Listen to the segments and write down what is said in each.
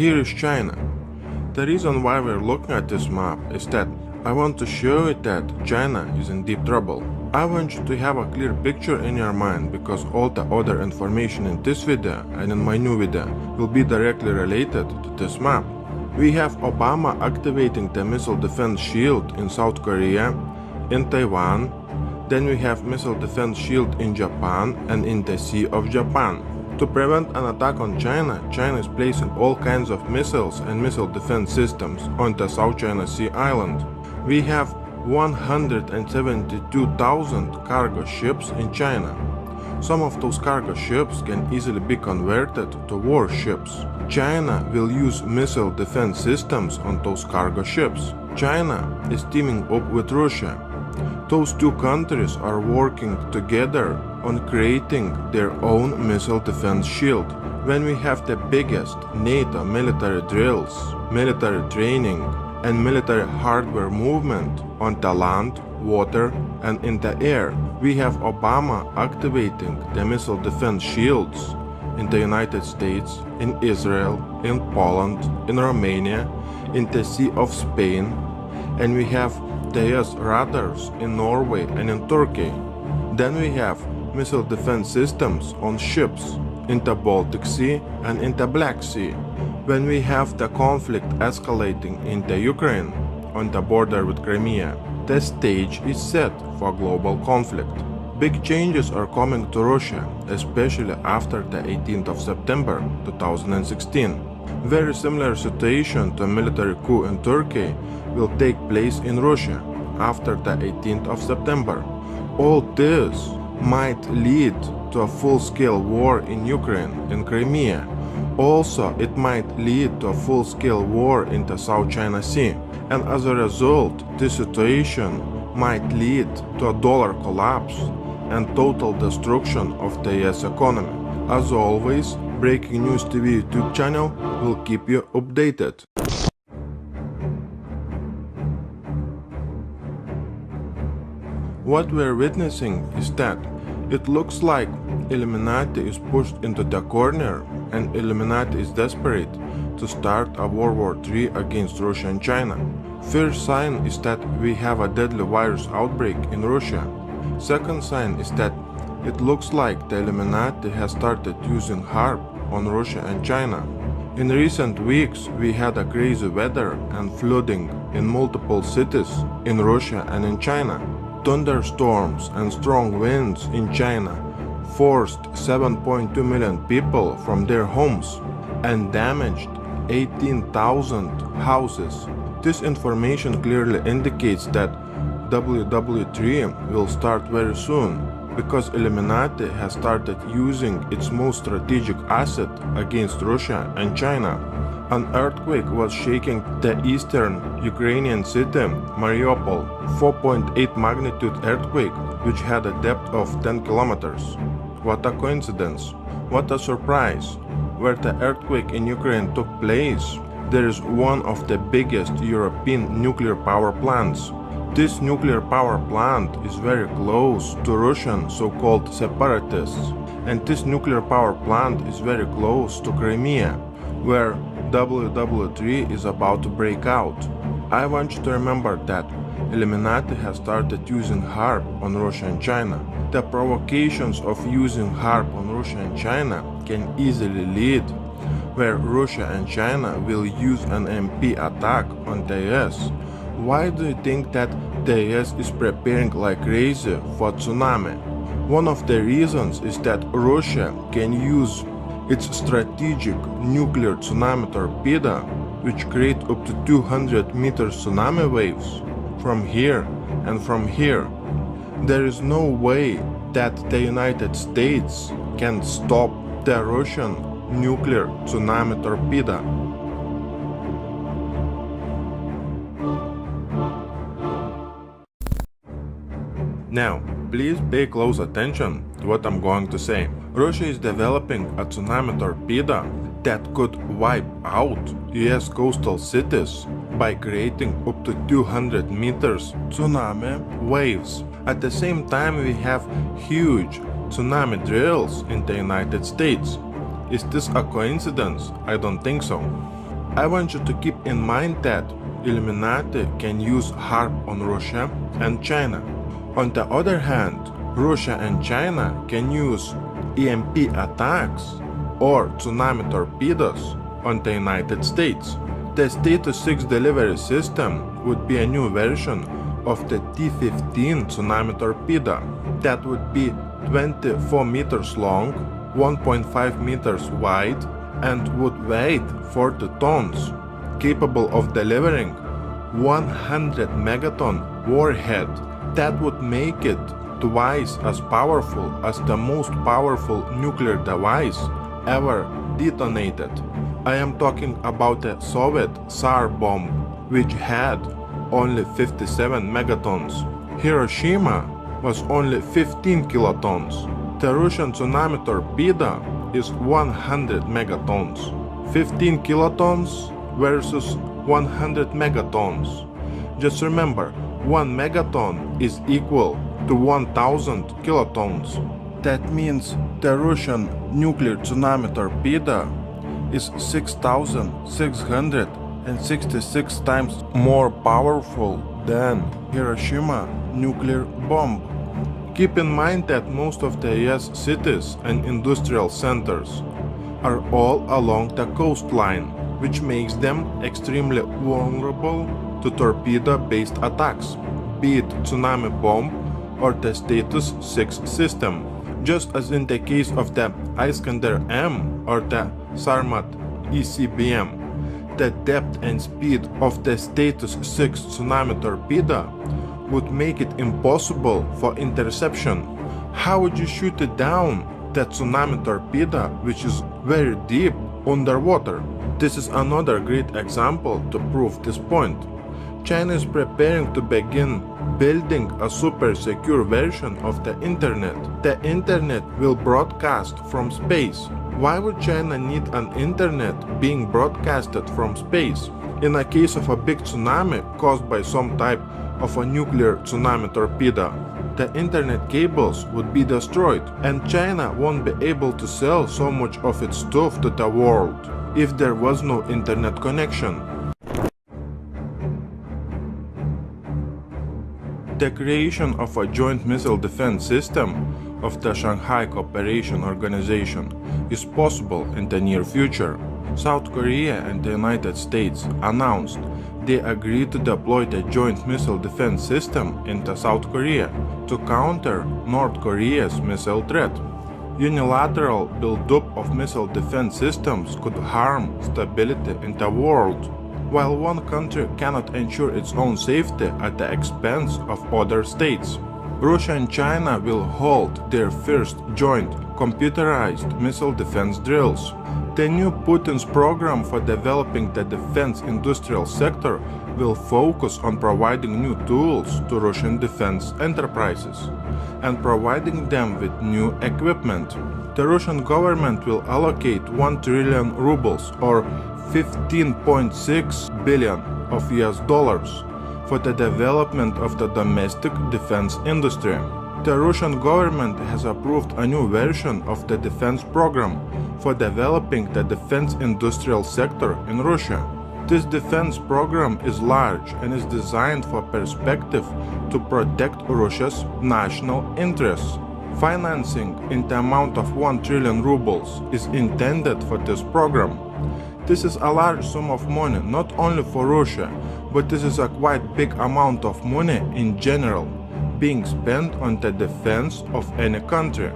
here is China. The reason why we're looking at this map is that I want to show you that China is in deep trouble. I want you to have a clear picture in your mind because all the other information in this video and in my new video will be directly related to this map. We have Obama activating the missile defense shield in South Korea, in Taiwan. Then we have missile defense shield in Japan and in the Sea of Japan. To prevent an attack on China, China is placing all kinds of missiles and missile defense systems on the South China Sea island. We have 172,000 cargo ships in China. Some of those cargo ships can easily be converted to warships. China will use missile defense systems on those cargo ships. China is teaming up with Russia. Those two countries are working together on creating their own missile defense shield. When we have the biggest NATO military drills, military training, and military hardware movement on the land, water, and in the air, we have Obama activating the missile defense shields in the United States, in Israel, in Poland, in Romania, in the Sea of Spain, and we have the US radars in Norway and in Turkey. Then we have missile defense systems on ships in the Baltic Sea and in the Black Sea. When we have the conflict escalating in the Ukraine on the border with Crimea, the stage is set for global conflict. Big changes are coming to Russia, especially after the 18th of September 2016. Very similar situation to a military coup in Turkey will take place in Russia after the 18th of September. All this might lead to a full-scale war in Ukraine and Crimea. Also, it might lead to a full-scale war in the South China Sea. And as a result, this situation might lead to a dollar collapse and total destruction of the US economy. As always, Breaking News TV YouTube channel will keep you updated. What we're witnessing is that it looks like Illuminati is pushed into the corner and Illuminati is desperate to start a World War III against Russia and China. First sign is that we have a deadly virus outbreak in Russia. Second sign is that it looks like the Illuminati has started using HARP on Russia and China. In recent weeks, we had a crazy weather and flooding in multiple cities in Russia and in China. Thunderstorms and strong winds in China forced 7.2 million people from their homes and damaged 18,000 houses. This information clearly indicates that WW3 will start very soon because Illuminati has started using its most strategic asset against Russia and China. An earthquake was shaking the eastern Ukrainian city, Mariupol, 4.8 magnitude earthquake, which had a depth of 10 kilometers. What a coincidence! What a surprise! Where the earthquake in Ukraine took place, there is one of the biggest European nuclear power plants. This nuclear power plant is very close to Russian so-called separatists, and this nuclear power plant is very close to Crimea, where WW3 is about to break out. I want you to remember that Illuminati has started using HARP on Russia and China. The provocations of using HARP on Russia and China can easily lead where Russia and China will use an MP attack on the US. Why do you think that the US is preparing like crazy for tsunami? One of the reasons is that Russia can use its strategic nuclear tsunami torpedo, which create up to 200 meters tsunami waves from here and from here. There is no way that the United States can stop the Russian nuclear tsunami torpedo. Now, please pay close attention to what I'm going to say. Russia is developing a tsunami torpedo that could wipe out US coastal cities by creating up to 200 meters tsunami waves. At the same time, we have huge tsunami drills in the United States. Is this a coincidence? I don't think so. I want you to keep in mind that Illuminati can use HARP on Russia and China. On the other hand, Russia and China can use EMP attacks or tsunami torpedoes on the United States. The Status 6 delivery system would be a new version of the T-15 tsunami torpedo that would be 24 meters long, 1.5 meters wide, and would weigh 40 tons, capable of delivering 100 megaton warhead that would make it twice as powerful as the most powerful nuclear device ever detonated. I am talking about the Soviet Tsar bomb, which had only 57 megatons. Hiroshima was only 15 kilotons. The Russian tsunami torpedo is 100 megatons. 15 kilotons versus 100 megatons. Just remember, 1 megaton is equal to 1000 kilotons. That means the Russian nuclear tsunami torpedo is 6,666 times more powerful than Hiroshima nuclear bomb. Keep in mind that most of the US cities and industrial centers are all along the coastline, which makes them extremely vulnerable to torpedo-based attacks, be it tsunami bomb or the Status 6 system. Just as in the case of the Iskander M or the Sarmat ECBM, the depth and speed of the Status 6 tsunami torpedo would make it impossible for interception. How would you shoot it down, that tsunami torpedo, which is very deep underwater? This is another great example to prove this point. China is preparing to begin building a super secure version of the internet. The internet will broadcast from space. Why would China need an internet being broadcasted from space? In a case of a big tsunami caused by some type of a nuclear tsunami torpedo, the internet cables would be destroyed, and China won't be able to sell so much of its stuff to the world if there was no internet connection. The creation of a joint missile defense system of the Shanghai Cooperation Organization is possible in the near future. South Korea and the United States announced they agreed to deploy the joint missile defense system into South Korea to counter North Korea's missile threat. Unilateral buildup of missile defense systems could harm stability in the world, while one country cannot ensure its own safety at the expense of other states. Russia and China will hold their first joint computerized missile defense drills. The new Putin's program for developing the defense industrial sector will focus on providing new tools to Russian defense enterprises and providing them with new equipment. The Russian government will allocate 1 trillion rubles or 15.6 billion of US dollars for the development of the domestic defense industry. The Russian government has approved a new version of the defense program for developing the defense industrial sector in Russia. This defense program is large and is designed for perspective to protect Russia's national interests. Financing in the amount of 1 trillion rubles is intended for this program. This is a large sum of money not only for Russia, but this is a quite big amount of money in general being spent on the defense of any country.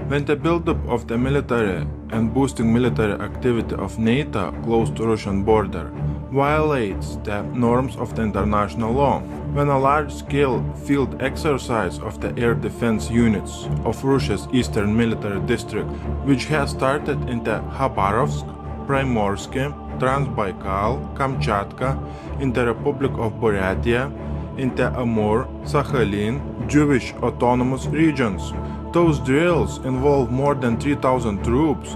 When the buildup of the military and boosting military activity of NATO close to Russian border violates the norms of the international law, when a large-scale field exercise of the air defense units of Russia's eastern military district, which has started in the Khabarovsk, Primorsky, Transbaikal, Kamchatka, in the Republic of Buryatia, in the Amur, Sakhalin, Jewish autonomous regions. Those drills involve more than 3,000 troops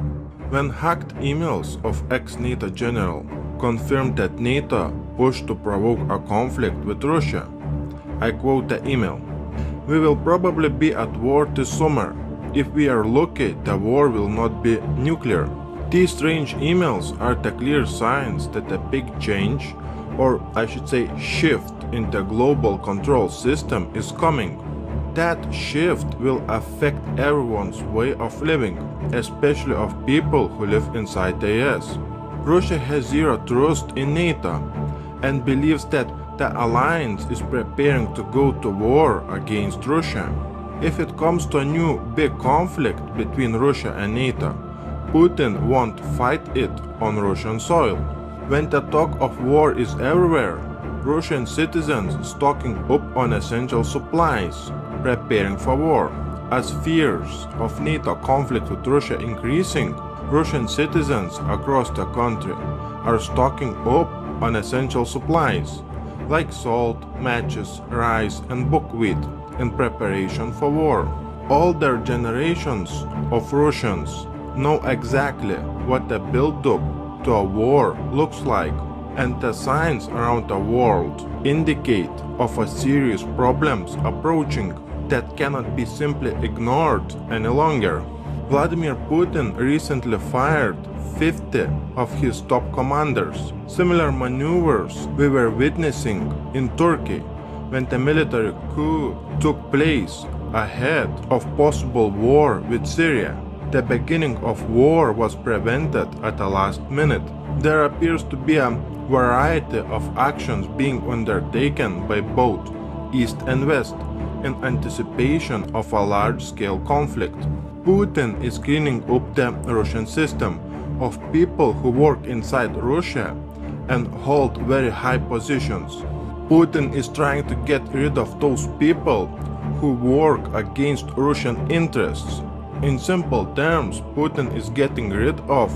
When hacked emails of ex-NATO general confirmed that NATO pushed to provoke a conflict with Russia, I quote the email, "We will probably be at war this summer. If we are lucky, the war will not be nuclear." These strange emails are the clear signs that a big change, or I should say shift, in the global control system is coming. That shift will affect everyone's way of living, especially of people who live inside the US. Russia has zero trust in NATO and believes that the alliance is preparing to go to war against Russia. If it comes to a new big conflict between Russia and NATO, Putin won't fight it on Russian soil. When the talk of war is everywhere, Russian citizens stocking up on essential supplies, preparing for war. As fears of NATO conflict with Russia increasing, Russian citizens across the country are stocking up on essential supplies like salt, matches, rice, and buckwheat in preparation for war. Older generations of Russians know exactly what the build-up to a war looks like, and the signs around the world indicate of a serious problems approaching that cannot be simply ignored any longer. Vladimir Putin recently fired 50 of his top commanders. Similar maneuvers we were witnessing in Turkey when the military coup took place ahead of possible war with Syria. The beginning of war was prevented at the last minute. There appears to be a variety of actions being undertaken by both East and West in anticipation of a large-scale conflict. Putin is cleaning up the Russian system of people who work inside Russia and hold very high positions. Putin is trying to get rid of those people who work against Russian interests. In simple terms, Putin is getting rid of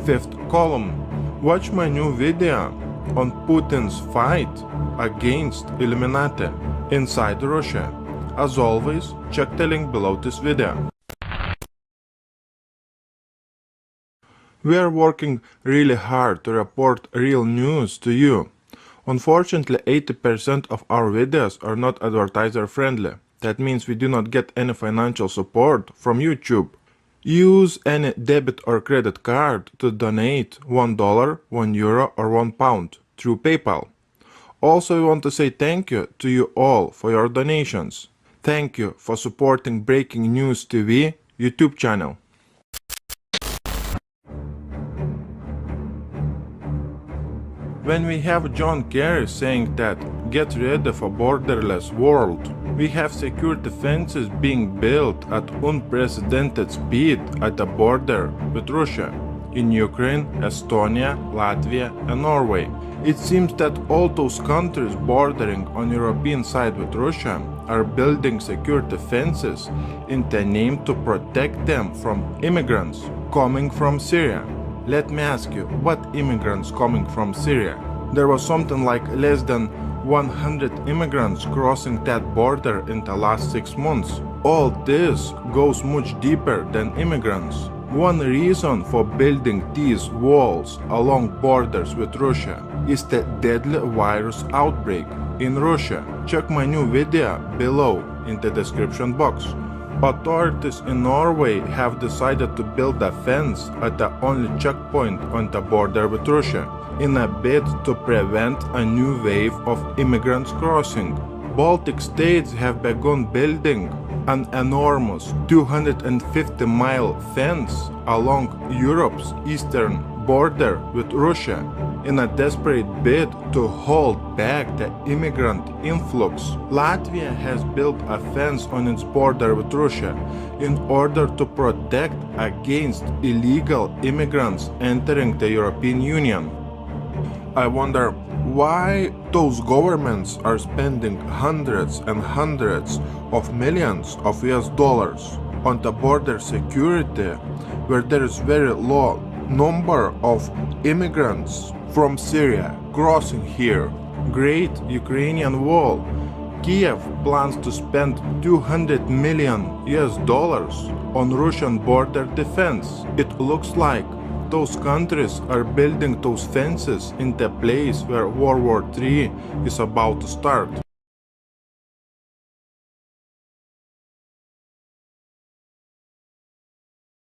fifth column. Watch my new video on Putin's fight against Illuminati inside Russia. As always, check the link below this video. We are working really hard to report real news to you. Unfortunately, 80% of our videos are not advertiser friendly. That means we do not get any financial support from YouTube. Use any debit or credit card to donate $1, €1 or £1 through PayPal. Also, we want to say thank you to you all for your donations. Thank you for supporting Breaking News TV YouTube channel. When we have John Kerry saying that get ready for borderless world, we have security fences being built at unprecedented speed at the border with Russia in Ukraine, Estonia, Latvia and Norway. It seems that all those countries bordering on European side with Russia are building security fences in the name to protect them from immigrants coming from Syria. Let me ask you, what immigrants coming from Syria? There was something like less than 100 immigrants crossing that border in the last 6 months. All this goes much deeper than immigrants. One reason for building these walls along borders with Russia is the deadly virus outbreak in Russia. Check my new video below in the description box. Authorities in Norway have decided to build a fence at the only checkpoint on the border with Russia in a bid to prevent a new wave of immigrants crossing. Baltic states have begun building an enormous 250-mile fence along Europe's eastern border with Russia in a desperate bid to hold back the immigrant influx. Latvia has built a fence on its border with Russia in order to protect against illegal immigrants entering the European Union. I wonder why those governments are spending hundreds and hundreds of millions of US dollars on the border security where there is very low number of immigrants from Syria crossing here. Great Ukrainian Wall. Kiev plans to spend 200 million US dollars on Russian border defense. It looks like those countries are building those fences in the place where World War III is about to start.